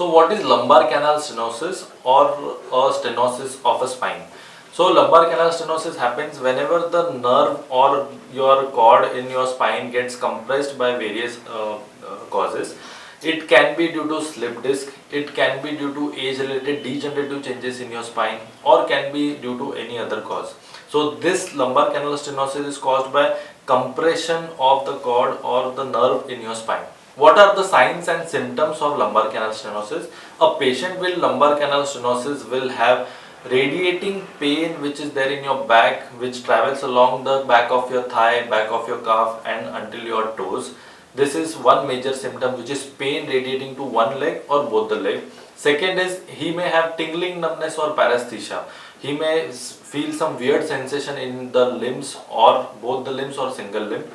So what is lumbar canal stenosis or a stenosis of a spine? So lumbar canal stenosis happens whenever the nerve or your cord in your spine gets compressed by various causes. It can be due to slip disc, it can be due to age-related degenerative changes in your spine, or can be due to any other cause. So this lumbar canal stenosis is caused by compression of the cord or the nerve in your spine. What are the signs and symptoms of lumbar canal stenosis? A patient with lumbar canal stenosis will have radiating pain which is there in your back, which travels along the back of your thigh, back of your calf and until your toes. This is one major symptom, which is pain radiating to one leg or both the leg. Second is he may have tingling, numbness or paresthesia. He may feel some weird sensation in the limbs or both the limbs or single limb.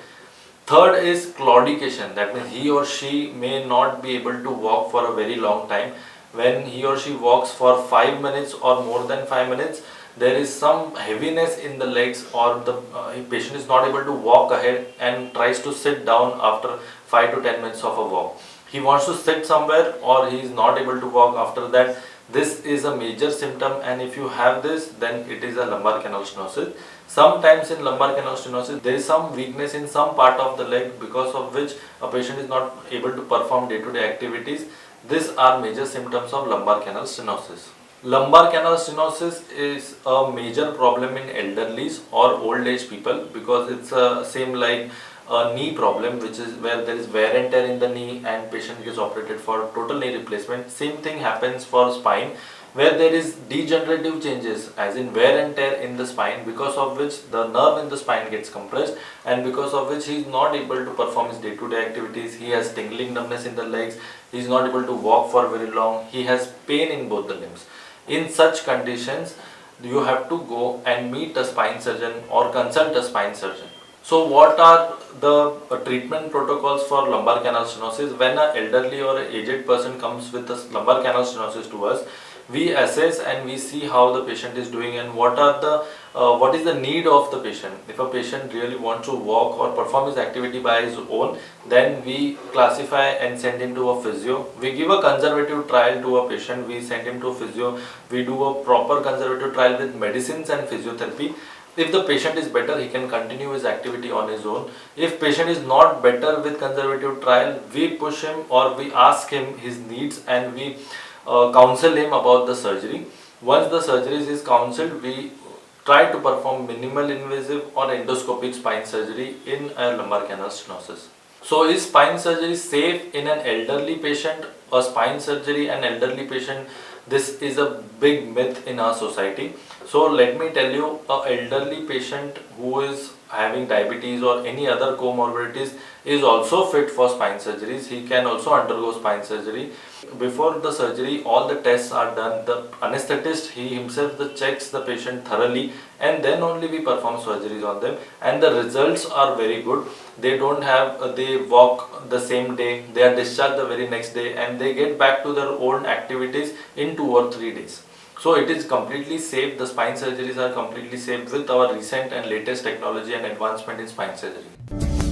Third is claudication, that means he or she may not be able to walk for a very long time. When he or she walks for 5 minutes or more than 5 minutes, there is some heaviness in the legs, or the patient is not able to walk ahead and tries to sit down after 5 to 10 minutes of a walk. He wants to sit somewhere or he is not able to walk after that. This is a major symptom, and if you have this, then it is a lumbar canal stenosis. Sometimes in lumbar canal stenosis there is some weakness in some part of the leg, because of which a patient is not able to perform day-to-day activities. These are major symptoms of lumbar canal stenosis. Lumbar canal stenosis is a major problem in elderlies or old age people, because it's same like a knee problem, which is where there is wear and tear in the knee and patient gets operated for total knee replacement. Same thing happens for spine, where there is degenerative changes as in wear and tear in the spine, because of which the nerve in the spine gets compressed and because of which he is not able to perform his day-to-day activities. He has tingling, numbness in the legs, he is not able to walk for very long, he has pain in both the limbs. In such conditions, you have to go and meet a spine surgeon or consult a spine surgeon. So what are the treatment protocols for lumbar canal stenosis? When an elderly or an aged person comes with a lumbar canal stenosis to us, we assess and we see how the patient is doing and what is the need of the patient. If a patient really wants to walk or perform his activity by his own, then we classify and send him to a physio. We give a conservative trial to a patient, we send him to a physio. We do a proper conservative trial with medicines and physiotherapy. If the patient is better, he can continue his activity on his own. If patient is not better with conservative trial, we push him or we ask him his needs and we counsel him about the surgery. Once the surgery is counseled, we try to perform minimal invasive or endoscopic spine surgery in a lumbar canal stenosis. So is spine surgery safe in an elderly patient? A spine surgery and elderly patient, this is a big myth in our society. So let me tell you, an elderly patient who is having diabetes or any other comorbidities is also fit for spine surgeries. He can also undergo spine surgery. Before the surgery, all the tests are done. The anesthetist, he himself checks the patient thoroughly, and then only we perform surgeries on them, and the results are very good. They walk the same day, they are discharged the very next day, and they get back to their old activities in 2 or 3 days. So it is completely safe. The spine surgeries are completely safe with our recent and latest technology and advancement in spine surgery.